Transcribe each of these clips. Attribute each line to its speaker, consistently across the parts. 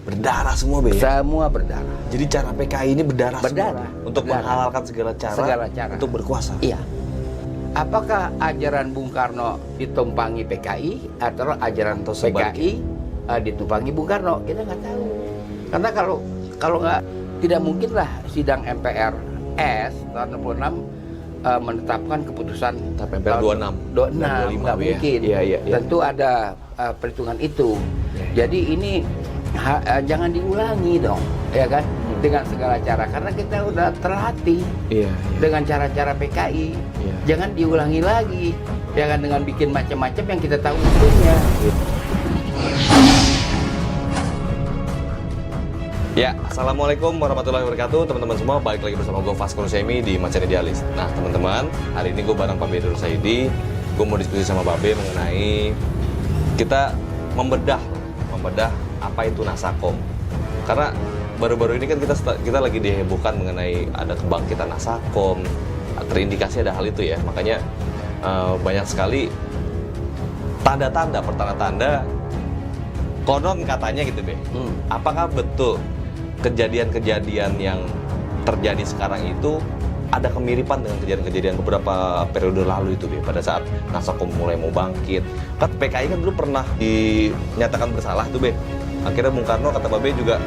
Speaker 1: Berdarah semua, Be.
Speaker 2: Semua berdarah.
Speaker 1: Jadi cara PKI ini berdarah
Speaker 2: Berdarah.
Speaker 1: semua untuk
Speaker 2: Berdarah.
Speaker 1: menghalalkan segala cara untuk berkuasa.
Speaker 2: Iya. Apakah ajaran Bung Karno ditumpangi PKI atau ajaran
Speaker 1: Atau
Speaker 2: PKI ditumpangi Bung Karno? Kita nggak tahu. Karena kalau nggak, tidak mungkinlah sidang MPRS tahun 66 menetapkan keputusan
Speaker 1: MPR 26
Speaker 2: nggak mungkin.
Speaker 1: Iya.
Speaker 2: Tentu ada perhitungan itu. Jadi ini jangan diulangi dong, ya kan? Dengan segala cara, karena kita udah terlatih dengan cara-cara PKI. Jangan diulangi lagi, jangan dengan bikin macam-macam yang kita tahu ujungnya.
Speaker 1: Ya, assalamualaikum warahmatullahi wabarakatuh, teman-teman semua. Balik lagi bersama gue Vasco Nusemi di Macan Idealis. Nah, teman-teman, hari ini gue bareng Pak Bedul Saidi. Gue mau diskusi sama Babe mengenai kita membedah apa itu Nasakom. Karena baru-baru ini kan kita lagi dihebohkan mengenai ada kebangkitan Nasakom, terindikasi ada hal itu ya. Makanya banyak sekali pertanda-tanda konon katanya gitu, Be. Apakah betul kejadian-kejadian yang terjadi sekarang itu ada kemiripan dengan kejadian-kejadian beberapa periode lalu itu, Be, pada saat Nasakom mulai mau bangkit? Kan PKI kan dulu pernah dinyatakan bersalah tuh, Be. Akhirnya Bung Karno kata Babe juga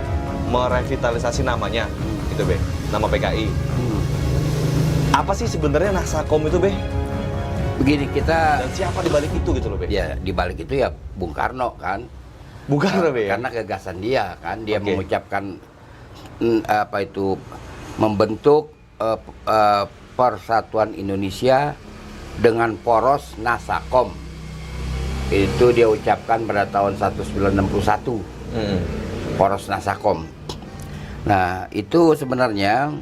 Speaker 1: merevitalisasi namanya gitu, Be, nama PKI. Apa sih sebenarnya Nasakom itu, Be?
Speaker 2: Begini, kita
Speaker 1: Dan siapa di balik itu gitu loh, Be?
Speaker 2: ya di balik itu ya Bung Karno kan.
Speaker 1: Bung Karno, Be.
Speaker 2: Karena gagasan dia kan, dia
Speaker 1: Oke.
Speaker 2: mengucapkan membentuk Persatuan Indonesia dengan poros Nasakom. Itu dia ucapkan pada tahun 1961. Poros Nasakom. Nah, itu sebenarnya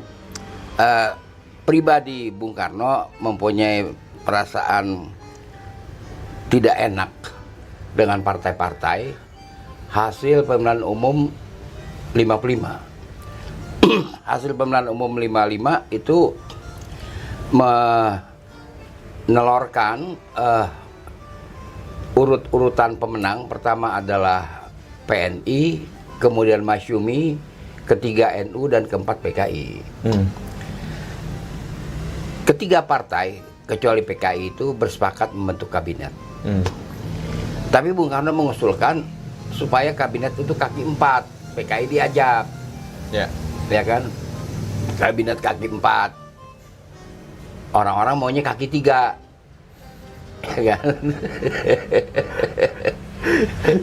Speaker 2: pribadi Bung Karno mempunyai perasaan tidak enak dengan partai-partai hasil pemilihan umum 55. Hasil pemilihan umum 55 itu menelorkan urut-urutan pemenang. Pertama adalah PNI, kemudian Masyumi, ketiga NU, dan keempat PKI. Ketiga partai kecuali PKI itu bersepakat membentuk kabinet. Tapi Bung Karno mengusulkan supaya kabinet itu kaki 4, PKI diajak. Ya kan? Kabinet kaki 4. Orang-orang maunya kaki 3. Ya kan?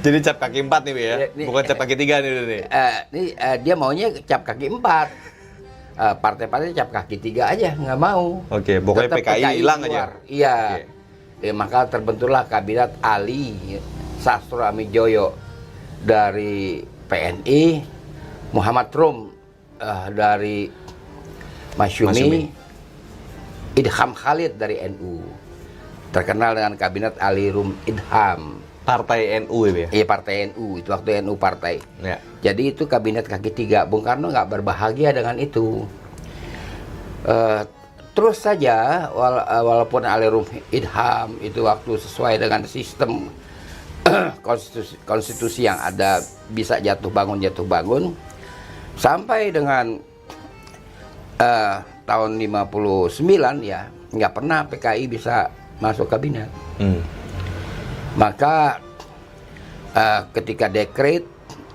Speaker 1: Jadi cap kaki 4 nih, Be, ya? Bukan cap kaki 3 nih.
Speaker 2: Dia maunya cap kaki 4. Partai-partai cap kaki 3 aja, nggak mau.
Speaker 1: Oke, pokoknya
Speaker 2: Tetap
Speaker 1: PKI hilang aja.
Speaker 2: Iya.
Speaker 1: Oke.
Speaker 2: Maka terbentuklah kabinet Ali Sastro Amijoyo dari PNI, Muhammad Rum dari Masyumi, Idham Khalid dari NU. Terkenal dengan kabinet Ali Rum Idham.
Speaker 1: Partai NU ya, Be?
Speaker 2: Iya, partai NU, itu waktu NU partai.
Speaker 1: Ya.
Speaker 2: Jadi itu kabinet kaki 3. Bung Karno nggak berbahagia dengan itu. Terus saja, walaupun Ali Rum Idham itu waktu sesuai dengan sistem konstitusi yang ada bisa jatuh bangun, sampai dengan tahun 59 ya nggak pernah PKI bisa masuk kabinet. Maka ketika dekret,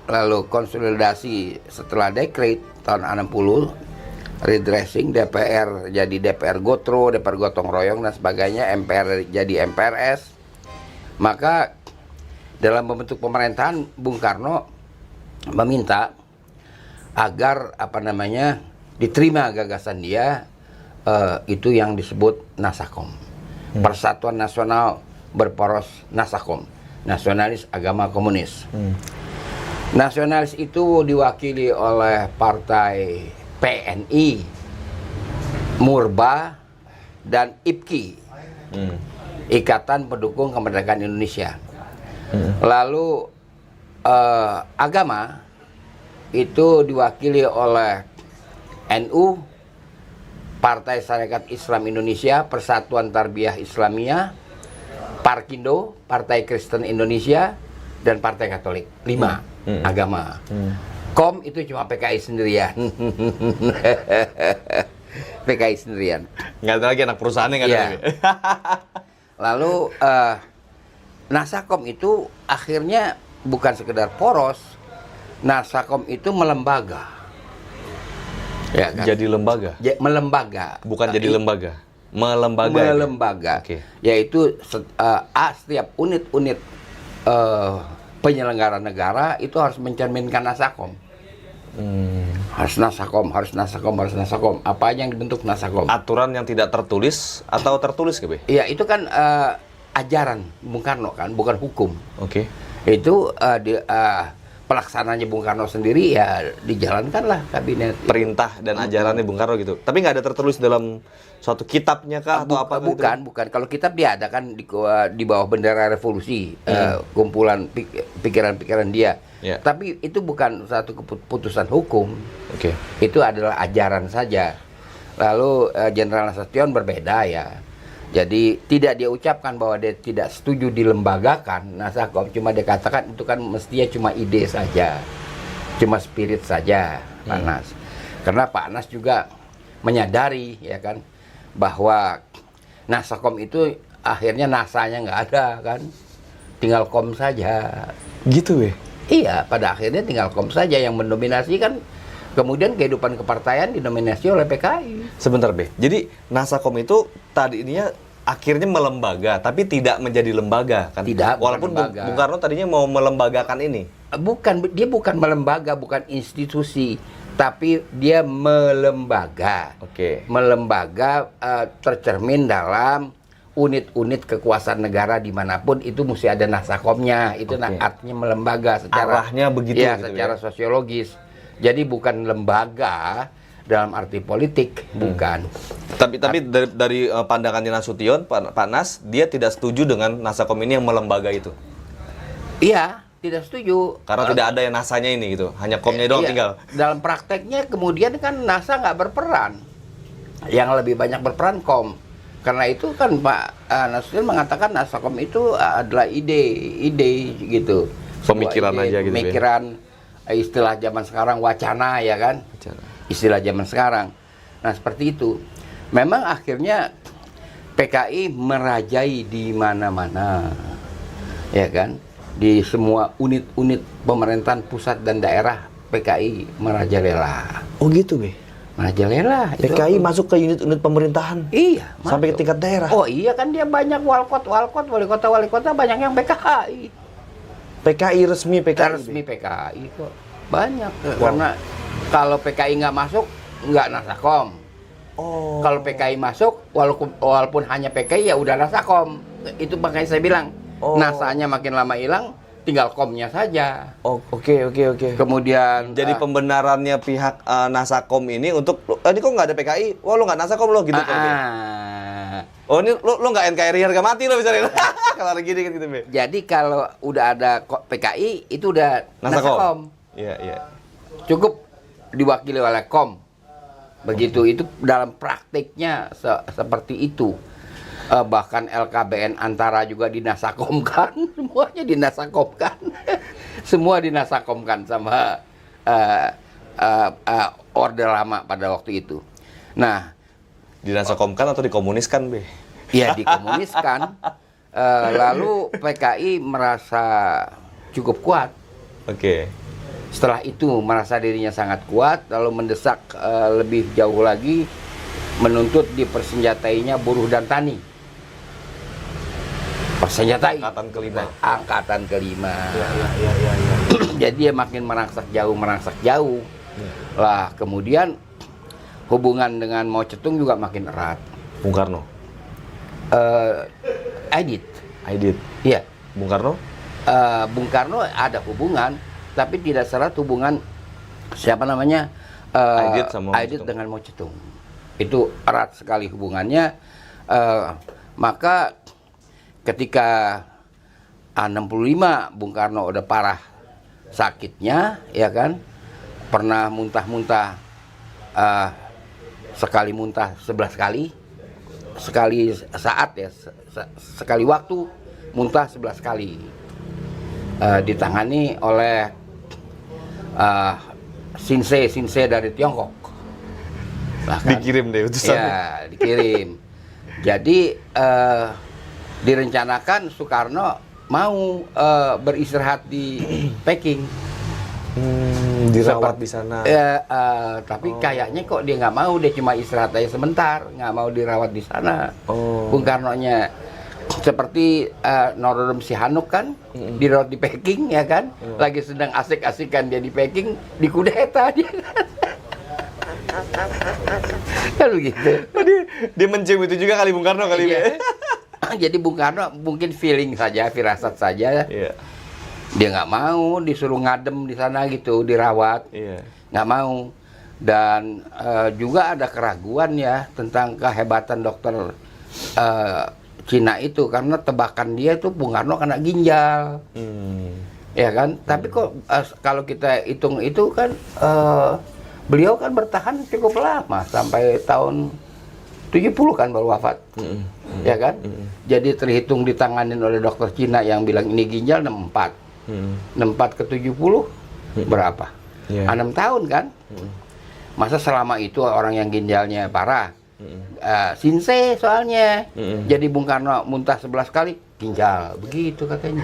Speaker 2: lalu konsolidasi setelah dekret tahun 60, redressing, DPR jadi DPR Gotro, DPR gotong royong dan sebagainya, MPR jadi MPRS. Maka dalam membentuk pemerintahan, Bung Karno meminta agar diterima gagasan dia, itu yang disebut Nasakom, Persatuan Nasional berporos Nasakom, nasionalis agama komunis. Nasionalis itu diwakili oleh partai PNI, Murba, dan IPKI, Ikatan Pendukung Kemerdekaan Indonesia. Lalu agama itu diwakili oleh NU, Partai Sarekat Islam Indonesia, Persatuan Tarbiyah Islamiyah, Parkindo, Partai Kristen Indonesia, dan Partai Katolik. 5. agama. Kom itu cuma PKI sendirian. PKI sendirian.
Speaker 1: Nggak ada lagi anak perusahaannya nggak ada lagi.
Speaker 2: Lalu Nasakom itu akhirnya bukan sekedar poros, Nasakom itu melembaga. Ya kan?
Speaker 1: Jadi lembaga?
Speaker 2: Melembaga.
Speaker 1: Bukan jadi lembaga? Melembaga.
Speaker 2: Melembaga.
Speaker 1: Oke.
Speaker 2: Yaitu setiap unit-unit penyelenggara negara itu harus mencerminkan Nasakom. Harus Nasakom, harus Nasakom, harus Nasakom. Apa aja yang dibentuk Nasakom?
Speaker 1: Aturan yang tidak tertulis atau tertulis, Be?
Speaker 2: Iya, itu kan ajaran Bung Karno kan, bukan hukum.
Speaker 1: Oke.
Speaker 2: Itu pelaksananya Bung Karno sendiri ya dijalankanlah kabinet.
Speaker 1: Perintah dan ajarannya Bung Karno gitu. Tapi nggak ada tertulis dalam suatu kitabnya kah atau apa?
Speaker 2: Bukan, bukan. Kalau kitab dia ada kan di bawah bendera revolusi, kumpulan pikiran-pikiran dia.
Speaker 1: Ya.
Speaker 2: Tapi itu bukan satu keputusan hukum.
Speaker 1: Oke.
Speaker 2: Itu adalah ajaran saja. Lalu Jenderal Nasution berbeda ya. Jadi tidak dia ucapkan bahwa dia tidak setuju dilembagakan Nasakom, cuma dia katakan itu kan mestinya cuma ide saja, cuma spirit saja, Pak Nas. Karena Pak Nas juga menyadari ya kan bahwa Nasakom itu akhirnya nasanya nggak ada kan, tinggal kom saja.
Speaker 1: Gitu, Be?
Speaker 2: Iya, pada akhirnya tinggal kom saja yang mendominasi kan. Kemudian kehidupan kepartaian didominasi oleh PKI.
Speaker 1: Sebentar, Be. Jadi Nasakom itu tadinya akhirnya melembaga, tapi tidak menjadi lembaga kan?
Speaker 2: Tidak.
Speaker 1: Walaupun Bung Karno tadinya mau melembagakan ini.
Speaker 2: Bukan, dia bukan melembaga, bukan institusi, tapi dia melembaga.
Speaker 1: Oke.
Speaker 2: Melembaga tercermin dalam unit-unit kekuasaan negara dimanapun itu mesti ada Nasakomnya. Itu artinya melembaga secara
Speaker 1: arahnya begitu.
Speaker 2: Ya,
Speaker 1: gitu,
Speaker 2: secara sosiologis. Jadi bukan lembaga dalam arti politik, bukan.
Speaker 1: Tapi dari pandangannya Nasution, Pak Nas, dia tidak setuju dengan Nasakom ini yang melembaga itu.
Speaker 2: Iya, tidak setuju.
Speaker 1: Karena tidak ada yang nasanya ini gitu, hanya komnya doang tinggal.
Speaker 2: Dalam prakteknya kemudian kan NASA nggak berperan, yang lebih banyak berperan kom. Karena itu kan Pak Nasution mengatakan Nasakom itu adalah ide gitu.
Speaker 1: Pemikiran aja gitu.
Speaker 2: Pemikiran. Istilah zaman sekarang wacana ya kan, istilah zaman sekarang. Nah seperti itu. Memang akhirnya PKI merajai di mana-mana, ya kan, di semua unit-unit pemerintahan pusat dan daerah PKI merajalela.
Speaker 1: Oh gitu, Be?
Speaker 2: Merajalela.
Speaker 1: PKI masuk ke unit-unit pemerintahan.
Speaker 2: Iya.
Speaker 1: Sampai ke tingkat daerah.
Speaker 2: Oh iya kan dia banyak wali kota banyak yang PKI.
Speaker 1: PKI resmi PKI.
Speaker 2: Resmi PKI kok banyak. Karena kalau PKI nggak masuk nggak Nasakom.
Speaker 1: Oh.
Speaker 2: Kalau PKI masuk walaupun hanya PKI ya udah Nasakom. Itu makanya saya bilang nasanya makin lama hilang, tinggal komnya saja.
Speaker 1: Oh, oke.
Speaker 2: Kemudian
Speaker 1: jadi pembenarannya pihak Nasakom ini untuk ini kok nggak ada PKI? Wah, lo nggak Nasakom lo gitu kan. Oh, ini lo nggak NKRI harga mati lo misalnya. Kalau gini kan gitu, Be.
Speaker 2: Jadi kalau udah ada PKI itu udah Nasakom.
Speaker 1: Iya.
Speaker 2: Cukup diwakili oleh kom. Begitu itu dalam praktiknya seperti itu. Bahkan LKBN antara juga dinasakomkan, semuanya dinasakomkan. Semua dinasakomkan sama Orde Lama pada waktu itu. Nah,
Speaker 1: dinasakomkan atau dikomuniskan, Be?
Speaker 2: Iya, dikomuniskan. Lalu PKI merasa cukup kuat.
Speaker 1: Oke.
Speaker 2: Setelah itu merasa dirinya sangat kuat, lalu mendesak lebih jauh lagi, menuntut dipersenjatainya buruh dan tani. Persenjatai. Angkatan kelima.
Speaker 1: Iya.
Speaker 2: Jadi dia makin merangsak jauh. Lah kemudian hubungan dengan Mao Zedong juga makin erat.
Speaker 1: Bung Karno.
Speaker 2: Aidit. Iya.
Speaker 1: Bung Karno?
Speaker 2: Bung Karno ada hubungan, tapi tidak serat hubungan siapa namanya Aidit dengan Mao Zedong. Itu erat sekali hubungannya. Maka ketika 65 Bung Karno udah parah sakitnya, ya kan, pernah muntah-muntah, sekali muntah 11 kali, sekali saat ya, sekali waktu muntah 11 kali, ditangani oleh Sinse dari Tiongkok. Bahkan,
Speaker 1: Dikirim deh utusannya.
Speaker 2: ya, dikirim. Jadi direncanakan Soekarno mau beristirahat di Peking.
Speaker 1: Dirawat di sana.
Speaker 2: Tapi kayaknya kok dia nggak mau, dia cuma istirahat aja sebentar, nggak mau dirawat di sana. Bung Karno-nya seperti Norodom Sihanouk kan, dirawat di Peking ya kan, lagi sedang asik-asikan dia di Peking, dikudeta dia. Kan begitu.
Speaker 1: Dia mencium itu juga kali Bung Karno kali
Speaker 2: Iya.
Speaker 1: ini.
Speaker 2: Jadi Bung Karno mungkin feeling saja, firasat saja.
Speaker 1: Iya.
Speaker 2: Dia nggak mau disuruh ngadem di sana gitu, dirawat.
Speaker 1: Iya.
Speaker 2: Nggak mau. Dan juga ada keraguan ya tentang kehebatan dokter Cina itu, karena tebakan dia itu Bung Karno kena ginjal, ya kan? Tapi kok kalau kita hitung itu kan beliau kan bertahan cukup lama sampai tahun 70 kan baru wafat, ya kan? Jadi terhitung ditanganin oleh dokter Cina yang bilang ini ginjal 64, 64 ke 70 berapa? 6 tahun kan? Masa selama itu orang yang ginjalnya parah? Sinse soalnya. Jadi Bung Karno muntah 11 kali ginjal, begitu katanya.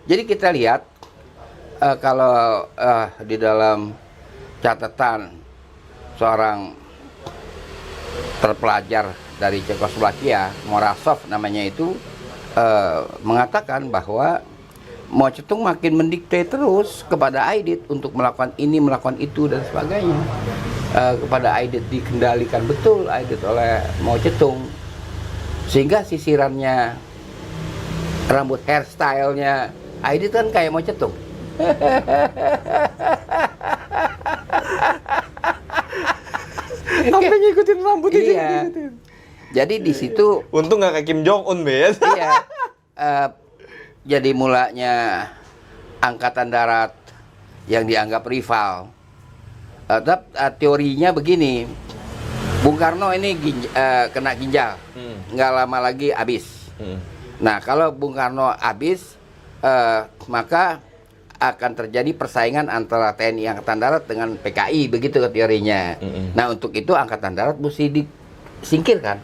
Speaker 2: Jadi kita lihat kalau di dalam catatan seorang terpelajar dari Cekoslovakia, Morozov namanya itu, mengatakan bahwa Mao Zedong makin mendikte terus kepada Aidit untuk melakukan ini, melakukan itu dan sebagainya. Kepada Aidit dikendalikan betul Aidit oleh Mao Zedong, sehingga sisirannya, rambut hairstylenya Aidit kan kayak Mao Zedong.
Speaker 1: Sampai ngikutin rambut itu.
Speaker 2: Iya. Jadi di situ
Speaker 1: Untung nggak kayak Kim Jong Un, Be.
Speaker 2: iya. Jadi mulanya Angkatan Darat yang dianggap rival. Teorinya begini, Bung Karno ini kena ginjal, nggak lama lagi habis. Nah kalau Bung Karno habis, maka akan terjadi persaingan antara TNI Angkatan Darat dengan PKI, begitu teorinya. Nah untuk itu Angkatan Darat mesti disingkirkan.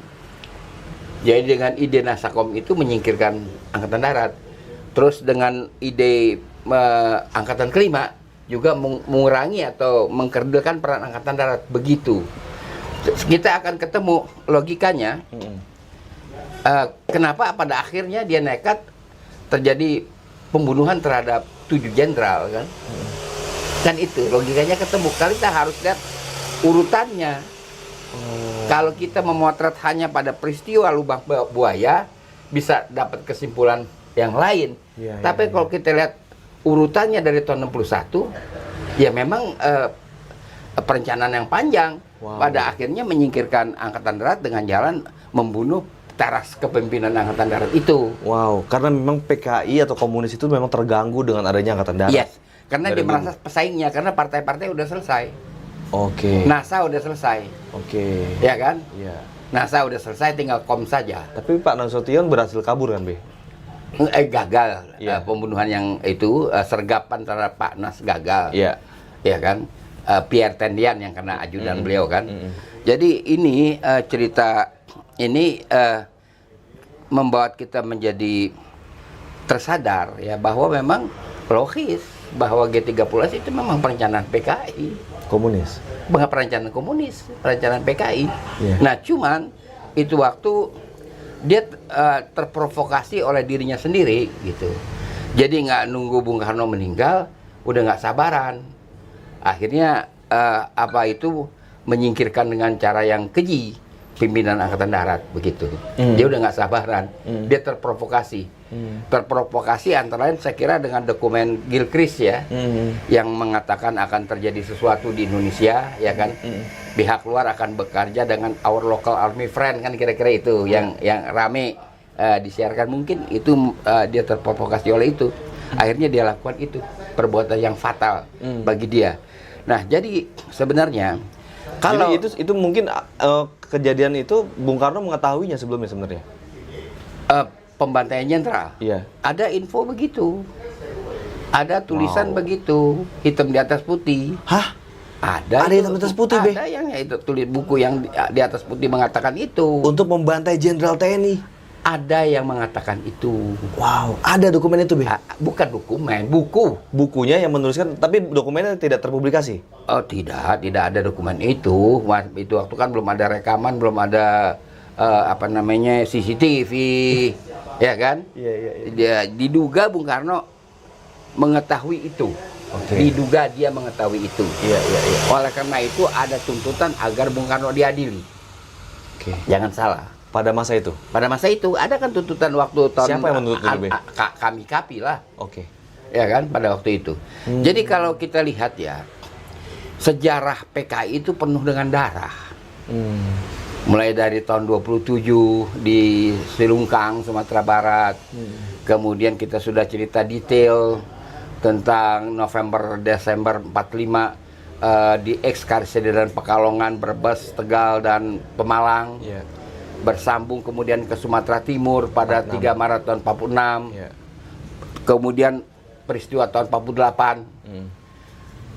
Speaker 2: Jadi dengan ide Nasakom itu menyingkirkan Angkatan Darat. Terus dengan ide Angkatan Kelima juga mengurangi atau mengkerdilkan peran Angkatan Darat, begitu. Kita akan ketemu logikanya. Kenapa pada akhirnya dia nekat terjadi pembunuhan terhadap 7 jenderal kan? Kan itu logikanya ketemu. Kali kita harus lihat urutannya. Kalau kita memotret hanya pada peristiwa lubang buaya, bisa dapat kesimpulan yang lain. Tapi kalau kita lihat urutannya dari tahun 61, ya memang perencanaan yang panjang. Pada akhirnya menyingkirkan Angkatan Darat dengan jalan membunuh teras kepemimpinan Angkatan Darat itu.
Speaker 1: Wow, karena memang PKI atau komunis itu memang terganggu dengan adanya Angkatan Darat.
Speaker 2: Yes, karena dia merasa pesaingnya, karena partai-partai udah selesai.
Speaker 1: Oke.
Speaker 2: NASA udah selesai.
Speaker 1: Oke.
Speaker 2: Ya kan?
Speaker 1: Iya.
Speaker 2: NASA udah selesai, tinggal kom saja.
Speaker 1: Tapi Pak Nasution berhasil kabur kan, Be?
Speaker 2: Gagal.
Speaker 1: Iya.
Speaker 2: Pembunuhan yang itu, sergapan terhadap Pak Nas gagal.
Speaker 1: Iya.
Speaker 2: Ya kan? Pierre Tendian yang kena ajudan beliau kan. Jadi ini cerita ini membuat kita menjadi tersadar ya bahwa memang logis bahwa G30S itu memang perencanaan PKI,
Speaker 1: Komunis.
Speaker 2: perencanaan komunis, perencanaan PKI.
Speaker 1: Yeah.
Speaker 2: Nah cuman itu waktu dia terprovokasi oleh dirinya sendiri gitu. Jadi nggak nunggu Bung Karno meninggal, udah nggak sabaran. Akhirnya menyingkirkan dengan cara yang keji pimpinan Angkatan Darat, begitu. Dia udah nggak sabaran, dia terprovokasi. Terprovokasi antara lain saya kira dengan dokumen Gilchrist ya, yang mengatakan akan terjadi sesuatu di Indonesia, ya kan? Pihak luar akan bekerja dengan our local army friend, kan kira-kira itu yang rame disiarkan. Mungkin itu dia terprovokasi oleh itu. Akhirnya dia lakukan itu, perbuatan yang fatal bagi dia. Nah, jadi sebenarnya kalau
Speaker 1: jadi itu mungkin kejadian itu Bung Karno mengetahuinya sebelumnya sebenarnya.
Speaker 2: pembantaian jenderal.
Speaker 1: Iya.
Speaker 2: Ada info begitu. Ada tulisan begitu, hitam di atas putih.
Speaker 1: Hah?
Speaker 2: Ada
Speaker 1: hitam di atas putih, Be?
Speaker 2: Ada yang itu tulis buku yang di atas putih mengatakan itu.
Speaker 1: Untuk membantai jenderal TNI.
Speaker 2: Ada yang mengatakan itu.
Speaker 1: Wow, ada dokumen itu, Be?
Speaker 2: Bukan dokumen, buku.
Speaker 1: Bukunya yang menuliskan, tapi dokumennya tidak terpublikasi.
Speaker 2: Oh, tidak ada dokumen itu. Itu waktu kan belum ada rekaman, belum ada CCTV, ya kan?
Speaker 1: Iya.
Speaker 2: Dia diduga Bung Karno mengetahui itu. Diduga dia mengetahui itu.
Speaker 1: Iya.
Speaker 2: Oleh karena itu ada tuntutan agar Bung Karno diadili. Jangan salah.
Speaker 1: Pada masa itu?
Speaker 2: Pada masa itu ada kan tuntutan waktu tahun.
Speaker 1: Siapa yang menuntut itu, Be?
Speaker 2: Kami Kapi lah.
Speaker 1: Oke.
Speaker 2: Ya kan pada waktu itu. Jadi kalau kita lihat ya, sejarah PKI itu penuh dengan darah. Mulai dari tahun 27 di Silungkang, Sumatera Barat. Kemudian kita sudah cerita detail tentang November-Desember 45 di Eks-Karisidenan Pekalongan, Brebes, Tegal, dan Pemalang. Bersambung kemudian ke Sumatera Timur pada 3 Maret tahun 46. Kemudian peristiwa tahun 48.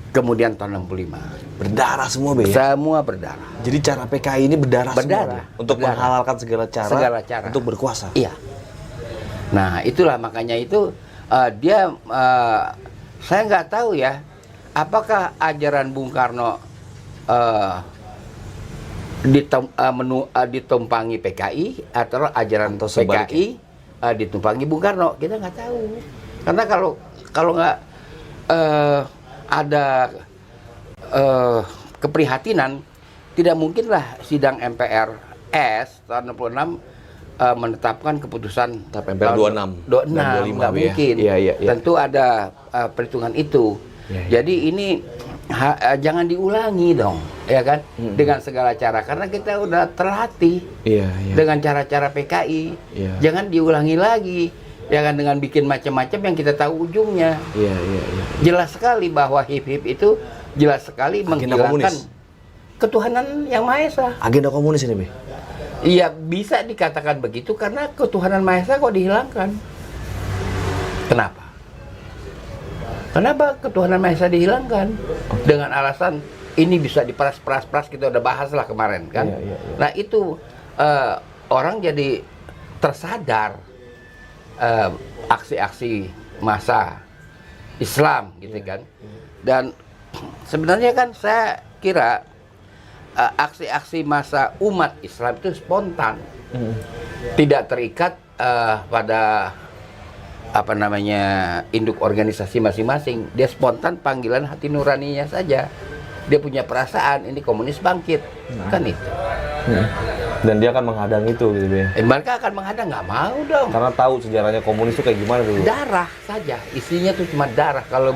Speaker 2: Kemudian tahun 65.
Speaker 1: Berdarah semua, Be, ya?
Speaker 2: Semua berdarah.
Speaker 1: Jadi cara PKI ini berdarah
Speaker 2: Berdarah.
Speaker 1: semua, Be? Untuk menghalalkan segala cara untuk berkuasa.
Speaker 2: Iya. Nah, itulah makanya itu dia saya nggak tahu ya, apakah ajaran Bung Karno ditumpangi PKI atau ajaran PKI ditumpangi Bung Karno, kita nggak tahu. Karena kalau nggak ada keprihatinan, tidak mungkinlah sidang MPRS tahun 66 menetapkan keputusan
Speaker 1: MPR 26
Speaker 2: nggak mungkin.
Speaker 1: Iya.
Speaker 2: Tentu ada perhitungan itu. Jadi ini jangan diulangi dong, ya kan? Dengan segala cara, karena kita udah terlatih dengan cara-cara PKI. Jangan diulangi lagi, ya kan, dengan bikin macam-macam yang kita tahu ujungnya. Jelas sekali bahwa HIP itu jelas sekali menghilangkan ketuhanan yang Maha Esa.
Speaker 1: Agenda komunis ini, Be?
Speaker 2: Iya, bisa dikatakan begitu karena ketuhanan Maha Esa kok dihilangkan. Kenapa? Kenapa ketuhanan Maha Esa dihilangkan? Dengan alasan ini bisa diperas-peras, kita udah bahas lah kemarin kan. Nah itu orang jadi tersadar aksi-aksi massa Islam gitu kan. Dan sebenarnya kan saya kira aksi-aksi massa umat Islam itu spontan, tidak terikat pada induk organisasi masing-masing. Dia spontan, panggilan hati nuraninya saja. Dia punya perasaan ini komunis bangkit, kan itu.
Speaker 1: Dan dia akan menghadang itu, gitu ya.
Speaker 2: Mereka akan menghadang, nggak mau dong.
Speaker 1: Karena tahu sejarahnya komunis itu kayak gimana dulu.
Speaker 2: Darah saja, isinya tuh cuma darah. Kalau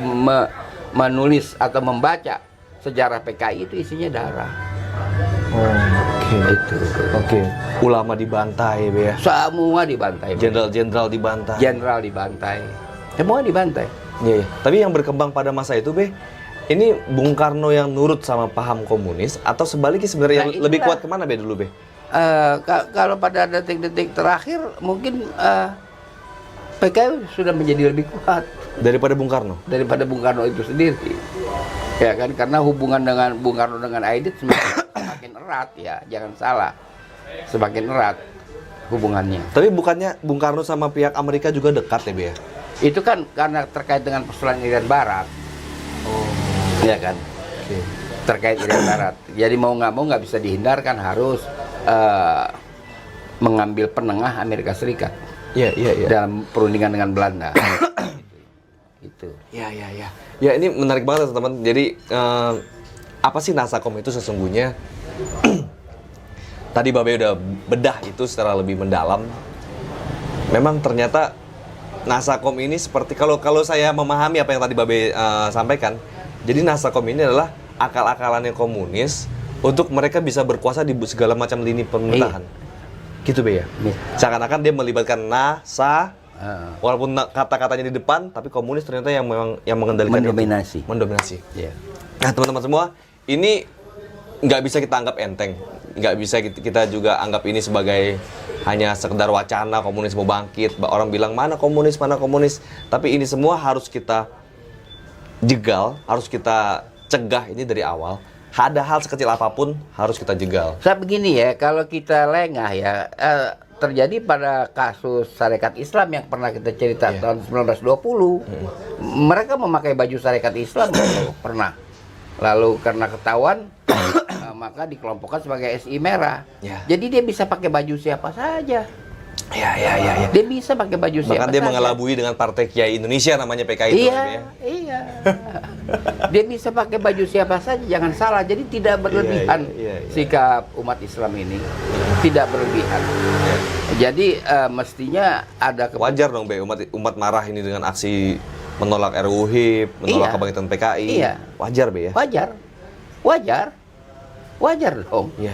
Speaker 2: menulis atau membaca sejarah PKI itu isinya darah.
Speaker 1: Oke. Ulama dibantai, Be, ya.
Speaker 2: Semua dibantai.
Speaker 1: Jenderal dibantai.
Speaker 2: Jenderal dibantai. Semua dibantai.
Speaker 1: Iya. Tapi yang berkembang pada masa itu, Be, ini Bung Karno yang nurut sama paham komunis atau sebaliknya sebenarnya yang lebih kuat kemana, Be, dulu, Be?
Speaker 2: Kalau pada detik-detik terakhir mungkin PKI sudah menjadi lebih kuat
Speaker 1: daripada Bung Karno.
Speaker 2: Daripada Bung Karno itu sendiri. Ya kan, karena hubungan dengan Bung Karno dengan Aidit semakin erat ya, jangan salah. Semakin erat hubungannya.
Speaker 1: Tapi bukannya Bung Karno sama pihak Amerika juga dekat ya, Be, ya?
Speaker 2: Itu kan karena terkait dengan persoalan Irian Barat. Iya kan? Terkait Irian Barat. Jadi mau nggak bisa dihindarkan, harus mengambil penengah Amerika Serikat.
Speaker 1: Iya.
Speaker 2: Dalam perundingan dengan Belanda. Itu.
Speaker 1: Ya, ini menarik banget teman-teman. Jadi apa sih Nasakom itu sesungguhnya? Tadi Babe udah bedah itu secara lebih mendalam. Memang ternyata Nasakom ini seperti kalau saya memahami apa yang tadi Babe sampaikan. Jadi Nasakom ini adalah akal-akalannya komunis untuk mereka bisa berkuasa di segala macam lini pemerintahan. Gitu, Be, ya. Seakan-akan dia melibatkan NASA. Walaupun kata-katanya di depan, tapi komunis ternyata yang memang yang mengendalikan
Speaker 2: mendominasi.
Speaker 1: Nah, teman-teman semua, ini nggak bisa kita anggap enteng. nggak bisa kita juga anggap ini sebagai hanya sekedar wacana komunis mau bangkit. Orang bilang mana komunis. Tapi ini semua harus kita jegal, harus kita cegah ini dari awal. Ada hal sekecil apapun harus kita jegal.
Speaker 2: Saya begini ya, kalau kita lengah ya, terjadi pada kasus Sarekat Islam yang pernah kita cerita tahun 1920. Mereka memakai baju Sarekat Islam pernah. Lalu karena ketahuan maka dikelompokkan sebagai SI Merah. Jadi dia bisa pakai baju siapa saja. Dia bisa pakai baju siapa saja.
Speaker 1: Bahkan dia mengelabui dengan Partai Kiai Indonesia namanya PKI itu.
Speaker 2: Iya. Dia bisa pakai baju siapa saja, jangan salah. Jadi tidak berlebihan sikap umat Islam ini. Tidak berlebihan. Jadi mestinya ada
Speaker 1: wajar dong Be, umat marah ini dengan aksi menolak RUU HIP, menolak kebangkitan PKI. Wajar Be ya?
Speaker 2: Wajar dong.
Speaker 1: Iya.